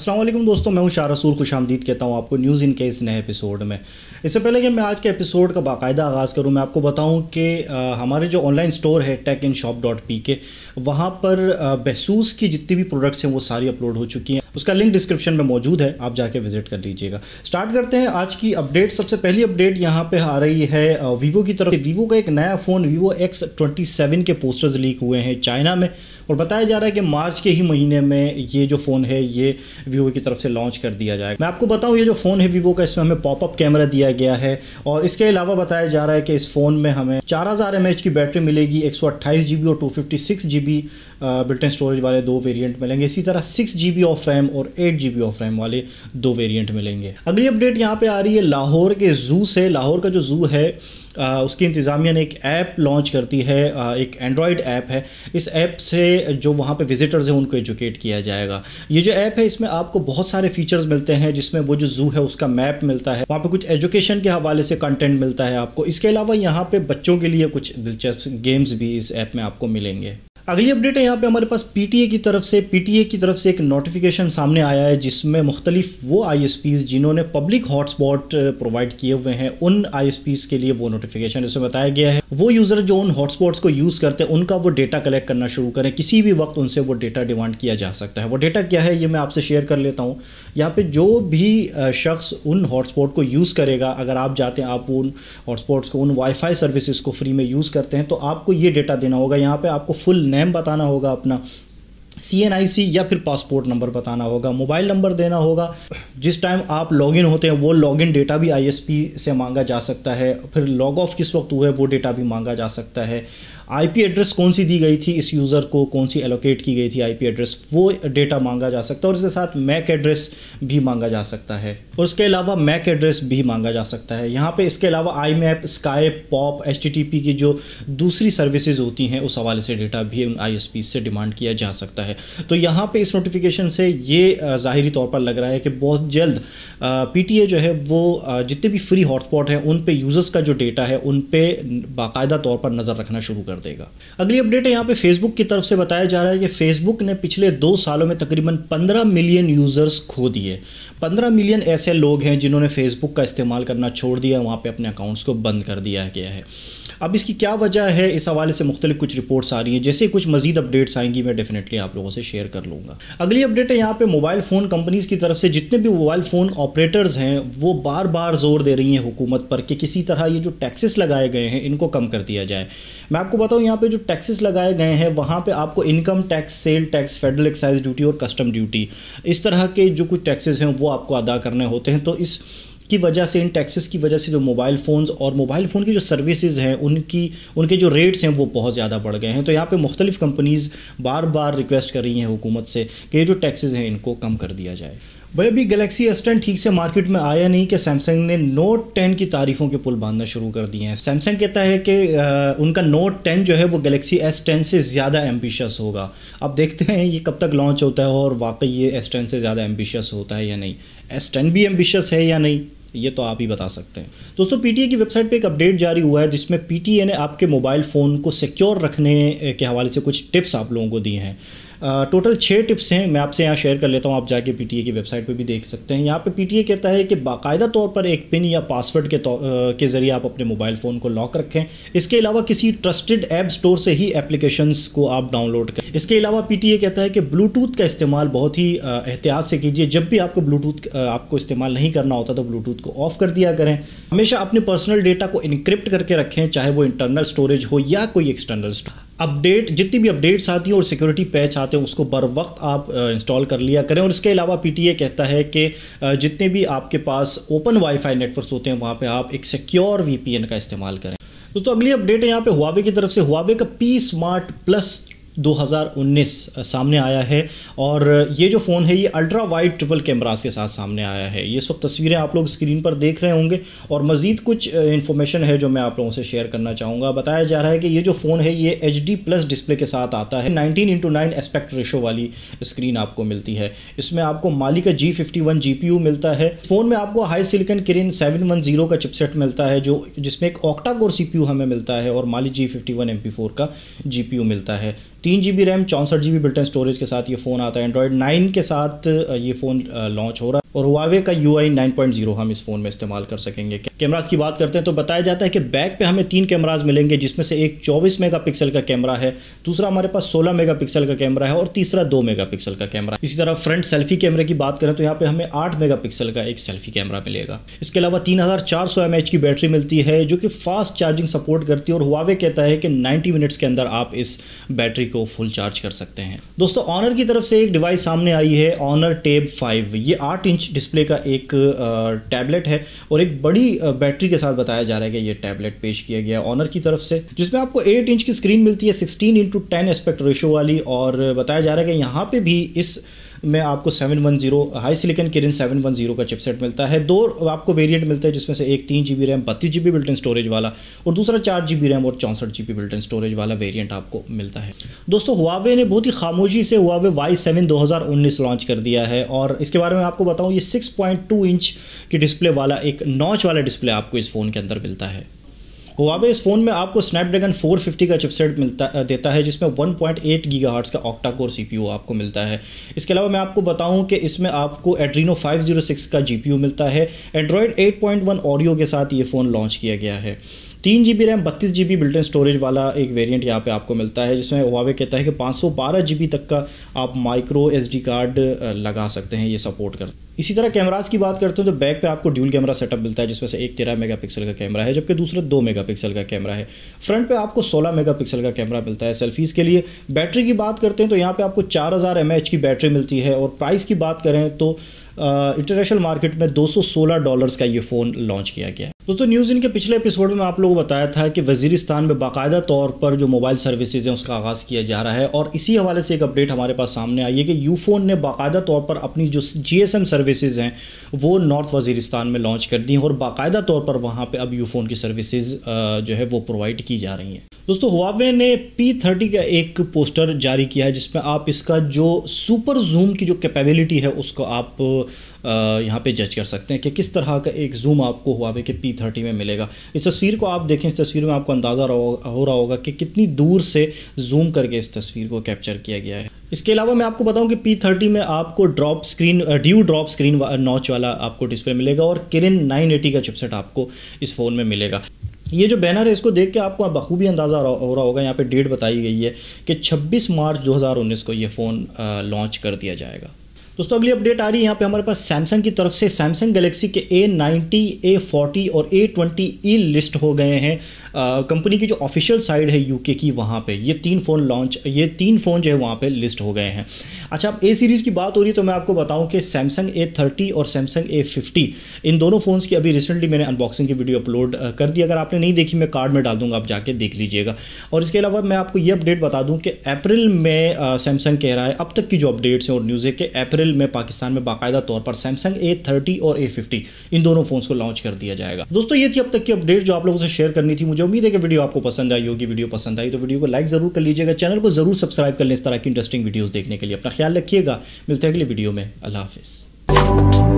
अस्सलाम वालेकुम दोस्तों, मैं हूं शाह रसूल। खुशामदीद कहता हूं आपको न्यूज़ इन के इस नए एपिसोड में। इससे पहले कि मैं आज के एपिसोड का बाकायदा आगाज़ करूं, मैं आपको बताऊं कि हमारे जो ऑनलाइन स्टोर है techinshop.pk, वहां पर बेसूस की जितनी भी प्रोडक्ट्स हैं वो सारी अपलोड हो चुकी हैं। उसका लिंक डिस्क्रिप्शन में मौजूद है, आप जाके विजिट कर लीजिएगा। स्टार्ट करते हैं आज की अपडेट। सबसे पहली अपडेट यहाँ पे आ रही है वीवो की तरफ। वीवो का एक नया फ़ोन वीवो X27 के पोस्टर्स लीक हुए हैं चाइना में, और बताया जा रहा है कि मार्च के ही महीने में ये जो फ़ोन है ये वीवो की तरफ से लॉन्च कर दिया जाएगा। मैं आपको बताऊं, ये जो फ़ोन है वीवो का, इसमें हमें पॉपअप कैमरा दिया गया है, और इसके अलावा बताया जा रहा है कि इस फ़ोन में हमें 4000 mAh की बैटरी मिलेगी, 128 GB और 256 GB बिल्ट-इन स्टोरेज वाले दो वेरिएंट मिलेंगे। इसी तरह 6 GB ऑफ रैम और 8 GB ऑफ रैम वाले दो वेरिएंट मिलेंगे। अगली अपडेट यहाँ पे आ रही है लाहौर के ज़ू से। लाहौर का जो ज़ू है उसकी इंतज़ामिया ने एक ऐप लॉन्च करती है, एक एंड्रॉयड ऐप है। इस ऐप से जो वहाँ पे विजिटर्स हैं उनको एजुकेट किया जाएगा। ये जो ऐप है इसमें आपको बहुत सारे फीचर्स मिलते हैं, जिसमें वो जो ज़ू है उसका मैप मिलता है, वहाँ पे कुछ एजुकेशन के हवाले से कंटेंट मिलता है आपको। इसके अलावा यहाँ पे बच्चों के लिए कुछ दिलचस्प गेम्स भी इस ऐप में आपको मिलेंगे। अगली अपडेट है यहाँ पे हमारे पास पीटीए की तरफ से एक नोटिफिकेशन सामने आया है, जिसमें मुख्तलिफ वो ISPs जिन्होंने पब्लिक हॉटस्पॉट प्रोवाइड किए हुए हैं उन ISPs के लिए वो नोटिफिकेशन इसमें बताया गया है। वो यूज़र जो उन हॉटस्पॉट्स को यूज़ करते हैं उनका वो डेटा कलेक्ट करना शुरू करें, किसी भी वक्त उनसे वो डेटा डिमांड किया जा सकता है। वो डेटा क्या है ये मैं आपसे शेयर कर लेता हूँ। यहाँ पे जो भी शख्स उन हॉटस्पॉट को यूज़ करेगा, अगर आप जाते हैं आप उन हॉटस्पॉट्स को, उन वाईफाई सर्विसेज को फ्री में यूज़ करते हैं, तो आपको ये डेटा देना होगा। यहाँ पे आपको फुल नेम बताना होगा, अपना CNIC या फिर पासपोर्ट नंबर बताना होगा, मोबाइल नंबर देना होगा। जिस टाइम आप लॉगिन होते हैं वो लॉगिन डेटा भी ISP से मांगा जा सकता है। फिर लॉग ऑफ किस वक्त हुआ है वो डेटा भी मांगा जा सकता है। IP एड्रेस कौन सी दी गई थी इस यूज़र को, कौन सी एलोकेट की गई थी IP एड्रेस, वो डेटा मांगा जा सकता है। और इसके साथ मैक एड्रेस भी मांगा जा सकता है, और उसके अलावा मैक एड्रेस भी मांगा जा सकता है। यहाँ पे इसके अलावा IMAP, स्काइप, पॉप, HTTP की जो दूसरी सर्विसेज होती हैं उस हवाले से डेटा भी उन ISP से डिमांड किया जा सकता है। तो यहाँ पे इस नोटिफिकेशन से ये ज़ाहिरी तौर पर लग रहा है कि बहुत जल्द PTA जो है वो जितने भी फ्री हॉटस्पॉट हैं उन पे यूज़र्स का जो डेटा है उन पे बाकायदा तौर पर नज़र रखना शुरू कर देगा। अगली अपडेट है यहाँ पे फेसबुक की तरफ से बताया जा रहा है कि फेसबुक ने पिछले 2 सालों में तकरीबन 15 मिलियन यूज़र्स खो दिए। 15 मिलियन ऐसे लोग हैं जिन्होंने फेसबुक का इस्तेमाल करना छोड़ दिया, वहाँ पे अपने अकाउंट्स को बंद कर दिया गया है। अब इसकी क्या वजह है, इस हवाले से मुख्तलिफ कुछ रिपोर्ट्स आ रही हैं। जैसे कुछ मजीद अपडेट्स आएंगी मैं डेफिनेटली आप लोगों से शेयर कर लूँगा। अगली अपडेट है यहाँ पे मोबाइल फ़ोन कंपनीज़ की तरफ से। जितने भी मोबाइल फ़ोन ऑपरेटर्स हैं वो बार बार जोर दे रही हैं हुकूमत पर कि किसी तरह ये जो टैक्सेस लगाए गए हैं इनको कम कर दिया जाए। मैं आपको बताऊँ, यहाँ पर जो टैक्सेस लगाए गए हैं वहाँ पर आपको income tax, sale tax, federal excise duty और कस्टम ड्यूटी, इस तरह के जो कुछ टैक्सेस हैं वो आपको अदा करने होते हैं। तो इस की वजह से, इन टैक्सेस की वजह से जो मोबाइल फ़ोन्स और मोबाइल फ़ोन की जो सर्विसेज हैं उनके जो रेट्स हैं वो बहुत ज़्यादा बढ़ गए हैं। तो यहाँ पे मुख्तलिफ कंपनीज़ बार बार रिक्वेस्ट कर रही हैं हुकूमत से कि ये जो टैक्सेस हैं इनको कम कर दिया जाए। भाई अभी गैलेक्सी S10 ठीक से मार्केट में आया नहीं कि सैमसंग ने नोट 10 की तारीफ़ों के पुल बांधना शुरू कर दिए हैं। सैमसंग कहता है कि उनका नोट 10 जो है वो गैलेक्सी S10 से ज़्यादा एम्बिशियस होगा। अब देखते हैं ये कब तक लॉन्च होता है और वाकई ये S10 से ज़्यादा एम्बिशियस होता है या नहीं। S10 भी एम्बिशियस है या नहीं ये तो आप ही बता सकते हैं। दोस्तों PTA की वेबसाइट पे एक अपडेट जारी हुआ है जिसमें PTA ने आपके मोबाइल फ़ोन को सिक्योर रखने के हवाले से कुछ टिप्स आप लोगों को दिए हैं। टोटल 6 टिप्स हैं, मैं आपसे यहाँ शेयर कर लेता हूँ, आप जाके PTA की वेबसाइट पे भी देख सकते हैं। यहाँ पे PTA कहता है कि बाकायदा तौर पर एक पिन या पासवर्ड के ज़रिए आप अपने मोबाइल फ़ोन को लॉक रखें। इसके अलावा किसी ट्रस्टेड ऐप स्टोर से ही एप्लीकेशंस को आप डाउनलोड करें। इसके अलावा PTA कहता है कि ब्लूटूथ का इस्तेमाल बहुत ही एहतियात से कीजिए। जब भी आपको ब्लूटूथ आपको इस्तेमाल नहीं करना होता तो ब्लूटूथ को ऑफ़ कर दिया करें। हमेशा अपने पर्सनल डेटा को इनक्रिप्ट करके रखें, चाहे वो इंटरनल स्टोरेज हो या कोई एक्सटर्नल स्टोरेज। अपडेट जितनी भी अपडेट्स आती हैं और सिक्योरिटी पैच आते हैं उसको बर वक्त आप इंस्टॉल कर लिया करें। और इसके अलावा PTA कहता है कि जितने भी आपके पास ओपन वाईफाई नेटवर्क्स होते हैं वहाँ पे आप एक सिक्योर VPN का इस्तेमाल करें। दोस्तों अगली अपडेट है यहाँ पे हुआवे की तरफ से। हुआवे का P Smart Plus 2019 सामने आया है, और ये जो फ़ोन है ये अल्ट्रा वाइड ट्रिपल कैमरास के साथ सामने आया है। ये इस वक्त तस्वीरें आप लोग स्क्रीन पर देख रहे होंगे, और मज़ीद कुछ इन्फॉर्मेशन है जो मैं आप लोगों से शेयर करना चाहूँगा। बताया जा रहा है कि ये जो फ़ोन है ये HD+ डिस्प्ले के साथ आता है। 19:9 एस्पेक्ट रेशो वाली स्क्रीन आपको मिलती है। इसमें आपको माली का G51 GPU मिलता है। फ़ोन में आपको हाई सिलिकन किरिन 710 का चिपसेट मिलता है जिसमें एक ऑक्टा कोर CPU हमें मिलता है, और माली G51 MP4 का GPU मिलता है। 3 GB RAM 64 GB built in storage के साथ ये फ़ोन आता है। एंड्रॉयड 9 के साथ ये फ़ोन लॉन्च हो रहा है और हुआवे का UI 9.0 हम इस फ़ोन में इस्तेमाल कर सकेंगे। कैमरास की बात करते हैं तो बताया जाता है कि बैक पे हमें 3 कैमराज मिलेंगे, जिसमें से एक 24 मेगापिक्सल का कैमरा है, दूसरा हमारे पास 16 मेगापिक्सल का कैमरा है और तीसरा 2 मेगापिक्सल का कैमरा। इसी तरह फ्रंट सेल्फी कैमरे की बात करें तो यहाँ पे हमें 8 मेगापिक्सल का एक सेल्फी कैमरा मिलेगा। इसके अलावा 3400 mAh की बैटरी मिलती है जो कि फास्ट चार्जिंग सपोर्ट करती है और हुआवे कहता है कि 90 मिनट्स के अंदर आप इस बैटरी को फुल चार्ज कर सकते हैं। दोस्तों ऑनर की तरफ से एक डिवाइस सामने आई है, ऑनर टेब 5। ये 8 इंच डिस्प्ले का एक टैबलेट है और एक बड़ी बैटरी के साथ बताया जा रहा है कि ये टैबलेट पेश किया गया ऑनर की तरफ से, जिसमें आपको 8 इंच की स्क्रीन मिलती है 16:10 एस्पेक्ट रेशो वाली। और बताया जा रहा है कि यहाँ पे भी इस में आपको 710 हाई सिलिकॉन किरिन 710 का चिपसेट मिलता है। 2 आपको वेरिएंट मिलते हैं, जिसमें से एक 3 GB RAM 32 GB built in storage वाला और दूसरा 4 GB रैम और 64 GB बिल्ट इन स्टोरेज वाला वेरिएंट आपको मिलता है। दोस्तों हुआवे ने बहुत ही खामोशी से हुआवे Y7 2019 लॉन्च कर दिया है और इसके बारे में आपको बताऊं, ये 6.2 इंच की डिस्प्ले वाला एक नॉच वाला डिस्प्ले आपको इस फ़ोन के अंदर मिलता है। हुआवे इस फ़ोन में आपको स्नैपड्रैगन 450 का चिपसेट देता है, जिसमें 1.8 गीगाहर्ट्ज़ का ऑक्टा कोर CPU आपको मिलता है। इसके अलावा मैं आपको बताऊं कि इसमें आपको एड्रीनो 506 का GPU मिलता है। एंड्रॉयड 8.1 ऑडियो के साथ ये फ़ोन लॉन्च किया गया है। 3 GB RAM 32 GB built in storage वाला एक वेरिएंट यहाँ पे आपको मिलता है, जिसमें हुआवे कहता है कि 512 GB तक का आप माइक्रो SD कार्ड लगा सकते हैं, ये सपोर्ट करते हैं। इसी तरह कैमरास की बात करते हैं तो बैक पे आपको ड्यूल कैमरा सेटअप मिलता है, जिसमें से एक 13 मेगापिक्सल का कैमरा है जबकि दूसरा 2 मेगापिक्सल का कैमरा है। फ्रंट पे आपको 16 मेगापिक्सल का कैमरा मिलता है सेल्फीज़ के लिए। बैटरी की बात करते हैं तो यहाँ पे आपको 4000 mAh की बैटरी मिलती है और प्राइस की बात करें तो इंटरनेशनल मार्केट में $216 का ये फ़ोन लॉन्च किया गया है। दोस्तों न्यूज़ इन के पिछले एपिसोड में आप लोगों को बताया था कि वज़ीरिस्तान में बाकायदा तौर पर जो मोबाइल सर्विसेज हैं उसका आगाज़ किया जा रहा है और इसी हवाले से एक अपडेट हमारे पास सामने आई है कि यूफोन ने बाकायदा तौर पर अपनी जो GSM सर्विसेज हैं वो नॉर्थ वज़ीरिस्तान में लॉन्च कर दी हैं और बाकायदा तौर पर वहाँ पे अब यूफोन की सर्विसेज जो है वो प्रोवाइड की जा रही हैं। दोस्तों हुआवे ने P30 का एक पोस्टर जारी किया है, जिसमें आप इसका जो सुपर जूम की जो कैपेबिलिटी है उसको आप यहाँ पे जज कर सकते हैं कि किस तरह का एक जूम आपको हुआवे के P30 में मिलेगा। इस तस्वीर को आप देखें, इस तस्वीर में आपको अंदाज़ा हो रहा होगा कि कितनी दूर से जूम करके इस तस्वीर को कैप्चर किया गया है। इसके अलावा मैं आपको बताऊं कि P30 में आपको ड्यू ड्रॉप स्क्रीन नॉच वाला आपको डिस्प्ले मिलेगा और किरिन 980 का चिपसेट आपको इस फ़ोन में मिलेगा। ये जो बैनर है इसको देख के आपको बखूबी अंदाज़ा हो रहा होगा, यहाँ पे डेट बताई गई है कि 26 मार्च 2019 को ये फ़ोन लॉन्च कर दिया जाएगा। दोस्तों अगली अपडेट आ रही है यहाँ पे हमारे पास सैमसंग की तरफ से। सैमसंग गैलेक्सी के A90, A40 और A20e लिस्ट हो गए हैं कंपनी की जो ऑफिशियल साइट है यूके की, वहाँ पे ये तीन फ़ोन जो है वहाँ पे लिस्ट हो गए हैं। अच्छा, अब A सीरीज़ की बात हो रही है तो मैं आपको बताऊँ कि सैमसंग A30 और सैमसंग A50 इन दोनों फ़ोन्स की अभी रिसेंटली मैंने अनबॉक्सिंग की वीडियो अपलोड कर दी। अगर आपने नहीं देखी मैं कार्ड में डाल दूँगा, आप जाके देख लीजिएगा। और इसके अलावा मैं आपको ये अपडेट बता दूँ कि अप्रैल में सैमसंग कह रहा है, अब तक की जो अपडेट्स हैं और न्यूज़ है कि अप्रैल में पाकिस्तान में बाकायदा तौर पर सैमसंग A30 और A50 इन दोनों फोन्स को लॉन्च कर दिया जाएगा। दोस्तों ये थी अब तक की अपडेट जो आप लोगों से शेयर करनी थी। मुझे उम्मीद है कि वीडियो आपको पसंद आई होगी। वीडियो पसंद आई तो वीडियो को लाइक जरूर कर लीजिएगा, चैनल को जरूर सब्सक्राइब कर लें इस तरह की इंटरेस्टिंग वीडियोस देखने के लिए। अपना ख्याल रखिएगा, मिलते हैं अगली वीडियो में। अल्लाह हाफिज़।